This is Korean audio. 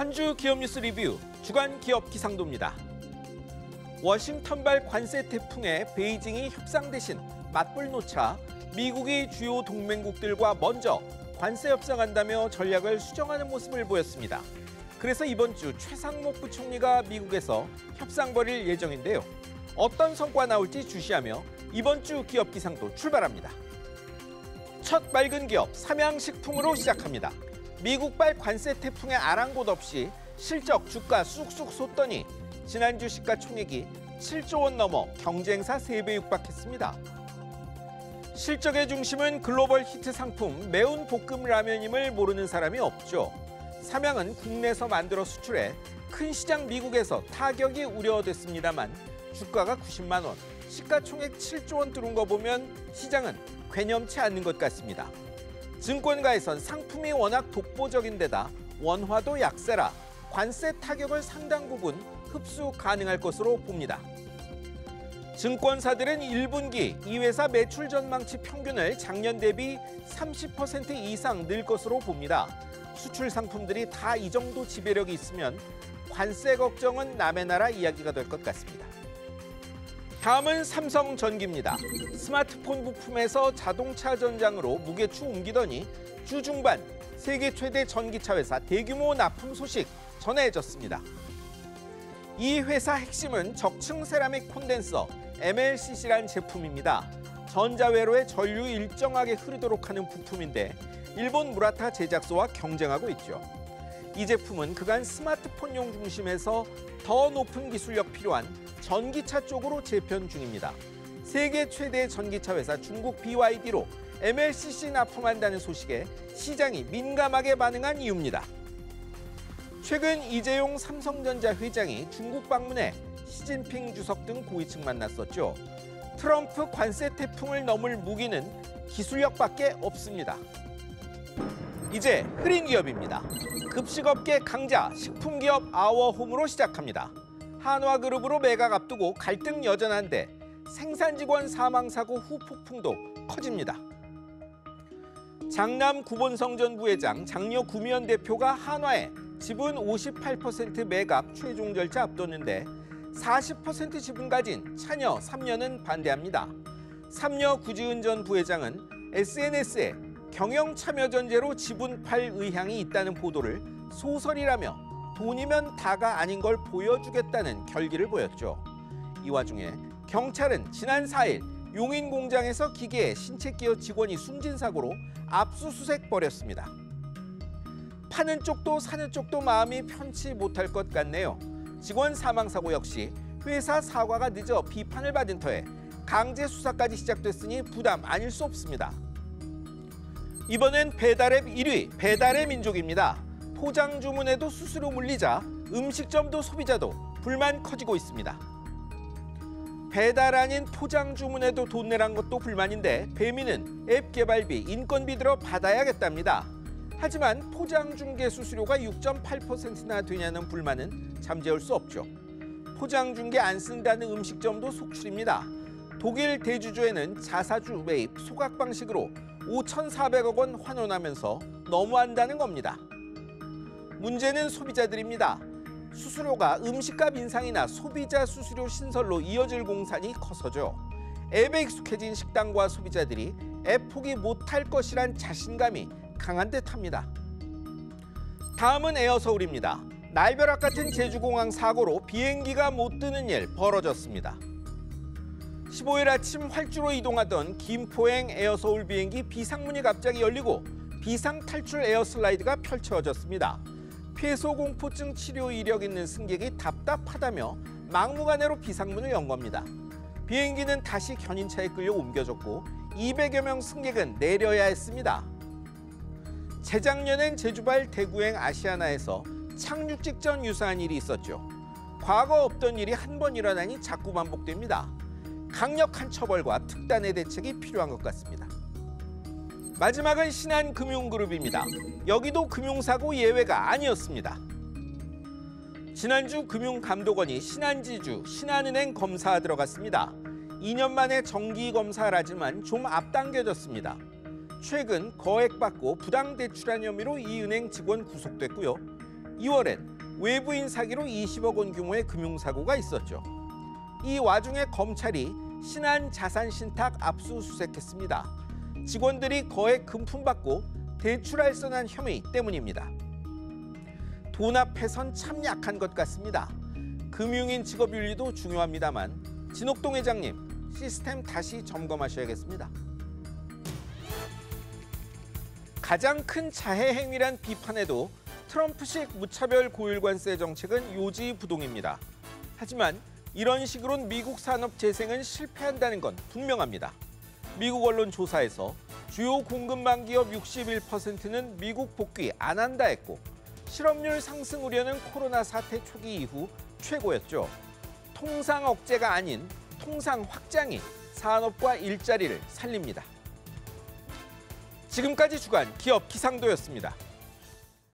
한 주 기업 뉴스 리뷰 주간 기업 기상도입니다. 워싱턴발 관세 태풍에 베이징이 협상 대신 맞불 놓자 미국이 주요 동맹국들과 먼저 관세 협상한다며 전략을 수정하는 모습을 보였습니다. 그래서 이번 주 최상목 부총리가 미국에서 협상 벌일 예정인데요. 어떤 성과 나올지 주시하며 이번 주 기업 기상도 출발합니다. 첫 맑은 기업 삼양식품으로 시작합니다. 미국발 관세 태풍의 아랑곳 없이 실적 주가 쑥쑥 솟더니 지난주 시가총액이 7조 원 넘어 경쟁사 3배 육박했습니다. 실적의 중심은 글로벌 히트 상품 매운 볶음 라면임을 모르는 사람이 없죠. 삼양은 국내에서 만들어 수출해 큰 시장 미국에서 타격이 우려됐습니다만 주가가 90만 원, 시가총액 7조 원 뚫은 거 보면 시장은 괴념치 않는 것 같습니다. 증권가에선 상품이 워낙 독보적인 데다 원화도 약세라 관세 타격을 상당 부분 흡수 가능할 것으로 봅니다. 증권사들은 1분기 이 회사 매출 전망치 평균을 작년 대비 30% 이상 늘 것으로 봅니다. 수출 상품들이 다 이 정도 지배력이 있으면 관세 걱정은 남의 나라 이야기가 될 것 같습니다. 다음은 삼성전기입니다. 스마트폰 부품에서 자동차 전장으로 무게추 옮기더니 주 중반 세계 최대 전기차 회사 대규모 납품 소식 전해졌습니다. 이 회사 핵심은 적층 세라믹 콘덴서 MLCC란 제품입니다. 전자회로에 전류 일정하게 흐르도록 하는 부품인데 일본 무라타 제작소와 경쟁하고 있죠. 이 제품은 그간 스마트폰용 중심에서 더 높은 기술력 필요한 전기차 쪽으로 재편 중입니다. 세계 최대 전기차 회사 중국 BYD로 MLCC 납품한다는 소식에 시장이 민감하게 반응한 이유입니다. 최근 이재용 삼성전자 회장이 중국 방문해 시진핑 주석 등 고위층 만났었죠. 트럼프 관세 태풍을 넘을 무기는 기술력밖에 없습니다. 이제 흐린 기업입니다. 급식업계 강자 식품기업 아워홈으로 시작합니다. 한화그룹으로 매각 앞두고 갈등 여전한데 생산 직원 사망 사고 후 폭풍도 커집니다. 장남 구본성전 부회장 장녀 구미연 대표가 한화에 지분 58% 매각 최종 절차 앞뒀는데 40% 지분 가진 차녀 3년은 반대합니다. 3녀 구지은 전 부회장은 SNS에 경영 참여 전제로 지분 팔 의향이 있다는 보도를 소설이라며 돈이면 다가 아닌 걸 보여주겠다는 결기를 보였죠. 이 와중에 경찰은 지난 4일 용인 공장에서 기계에 신체 끼어 직원이 숨진 사고로 압수수색 벌였습니다. 파는 쪽도 사는 쪽도 마음이 편치 못할 것 같네요. 직원 사망 사고 역시 회사 사과가 늦어 비판을 받은 터에 강제 수사까지 시작됐으니 부담 아닐 수 없습니다. 이번엔 배달앱 1위 배달의 민족입니다. 포장 주문에도 수수료 물리자 음식점도 소비자도 불만 커지고 있습니다. 배달 아닌 포장 주문에도 돈 내란 것도 불만인데 배민은 앱 개발비, 인건비 들어 받아야겠답니다. 하지만 포장 중개 수수료가 6.8%나 되냐는 불만은 잠재울 수 없죠. 포장 중개 안 쓴다는 음식점도 속출입니다. 독일 대주주에는 자사주 매입 소각 방식으로 5,400억 원 환원하면서 너무한다는 겁니다. 문제는 소비자들입니다. 수수료가 음식값 인상이나 소비자 수수료 신설로 이어질 공산이 커서죠. 앱에 익숙해진 식당과 소비자들이 앱 포기 못할 것이란 자신감이 강한 듯합니다. 다음은 에어서울입니다. 날벼락 같은 제주공항 사고로 비행기가 못 뜨는 일 벌어졌습니다. 15일 아침 활주로 이동하던 김포행 에어서울 비행기 비상문이 갑자기 열리고 비상탈출 에어슬라이드가 펼쳐졌습니다. 폐소공포증 치료 이력 있는 승객이 답답하다며 막무가내로 비상문을 연 겁니다. 비행기는 다시 견인차에 끌려 옮겨졌고 200여 명 승객은 내려야 했습니다. 재작년엔 제주발 대구행 아시아나에서 착륙 직전 유사한 일이 있었죠. 과거 없던 일이 한 번 일어나니 자꾸 반복됩니다. 강력한 처벌과 특단의 대책이 필요한 것 같습니다. 마지막은 신한금융그룹입니다. 여기도 금융사고 예외가 아니었습니다. 지난주 금융감독원이 신한지주, 신한은행 검사 들어갔습니다. 2년 만에 정기검사라지만 좀 앞당겨졌습니다. 최근 거액 받고 부당 대출한 혐의로 이 은행 직원 구속됐고요. 2월엔 외부인 사기로 20억 원 규모의 금융사고가 있었죠. 이 와중에 검찰이 신한자산신탁 압수수색했습니다. 직원들이 거액 금품 받고 대출할선한 혐의 때문입니다. 돈 앞에선 참 약한 것 같습니다. 금융인 직업윤리도 중요합니다만 진옥동 회장님, 시스템 다시 점검하셔야겠습니다. 가장 큰 자해 행위란 비판에도 트럼프식 무차별 고율관세 정책은 요지부동입니다. 하지만 이런 식으론 미국 산업 재생은 실패한다는 건 분명합니다. 미국 언론 조사에서 주요 공급망 기업 61%는 미국 복귀 안 한다 했고 실업률 상승 우려는 코로나 사태 초기 이후 최고였죠. 통상 억제가 아닌 통상 확장이 산업과 일자리를 살립니다. 지금까지 주간 기업 기상도였습니다.